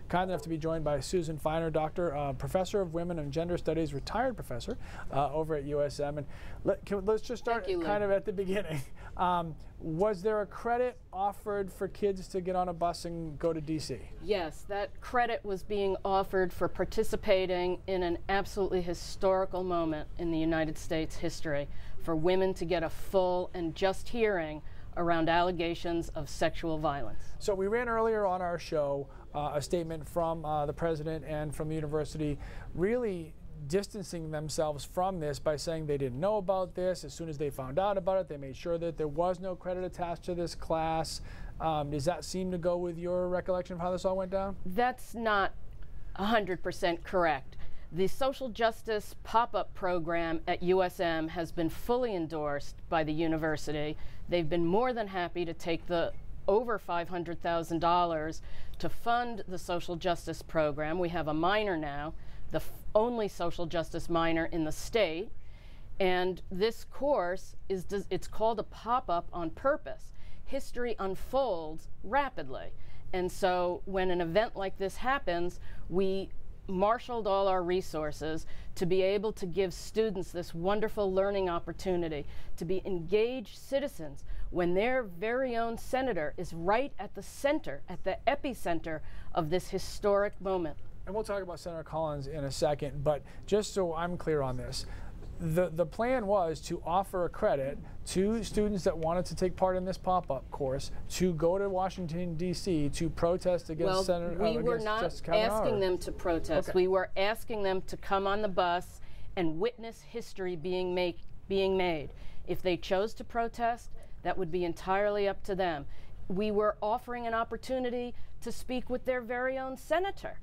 Kind enough to be joined by Susan Feiner, doctor, professor of women and gender studies, retired professor over at USM. And let's just start kind of at the beginning. Was there a credit offered for kids to get on a bus and go to DC? Yes, that credit was being offered for participating in an absolutely historical moment in the United States history, for women to get a full and just hearing around allegations of sexual violence. So we ran earlier on our show a statement from the president and from the university really distancing themselves from this by saying they didn't know about this. As soon as they found out about it, they made sure that there was no credit attached to this class. Does that seem to go with your recollection of how this all went down? That's not 100% correct. The social justice pop-up program at USM has been fully endorsed by the university. They've been more than happy to take the over $500,000 to fund the social justice program. We have a minor now, the only social justice minor in the state. And this course it's called a pop-up on purpose. History unfolds rapidly. And so when an event like this happens, we marshaled all our resources to be able to give students this wonderful learning opportunity, to be engaged citizens when their very own senator is right at the center, at the epicenter of this historic moment. And we'll talk about Senator Collins in a second, but just so I'm clear on this, the plan was to offer a credit to students that wanted to take part in this pop-up course to go to Washington, D.C. to protest against Senator we were not asking them to protest. Okay. We were asking them to come on the bus and witness history being made. If they chose to protest, that would be entirely up to them. We were offering an opportunity to speak with their very own senator.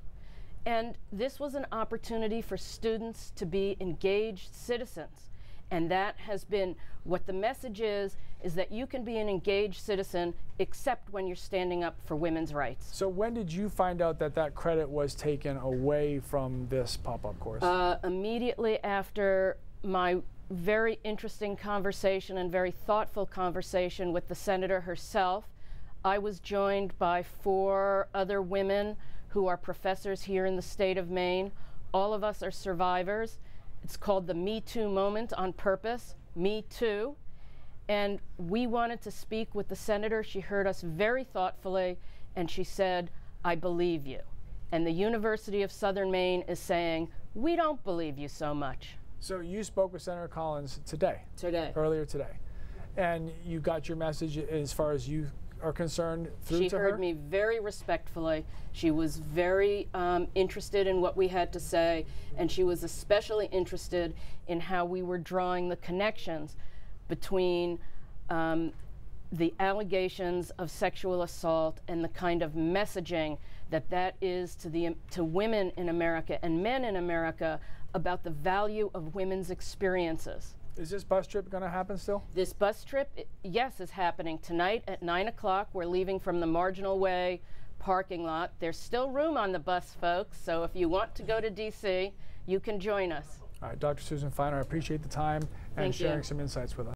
And this was an opportunity for students to be engaged citizens. And that has been what the message is that you can be an engaged citizen except when you're standing up for women's rights. So when did you find out that that credit was taken away from this pop-up course? Immediately after my very interesting conversation and very thoughtful conversation with the senator herself. I was joined by 4 other women who are professors here in the state of Maine. All of us are survivors. It's called the Me Too moment on purpose, Me Too. And we wanted to speak with the senator. She heard us very thoughtfully, and she said, "I believe you." And the University of Southern Maine is saying, "We don't believe you so much." So you spoke with Senator Collins today? Earlier today. And you got your message as far as you are concerned through to her? She heard me very respectfully. She was very interested in what we had to say, and she was especially interested in how we were drawing the connections between the allegations of sexual assault and the kind of messaging that is to women in America and men in America about the value of women's experiences. Is this bus trip going to happen still? This bus trip, yes, is happening tonight at 9 o'clock. We're leaving from the Marginal Way parking lot. There's still room on the bus, folks, so if you want to go to D.C., you can join us. All right, Dr. Susan Feiner, I appreciate the time and sharing some insights with us.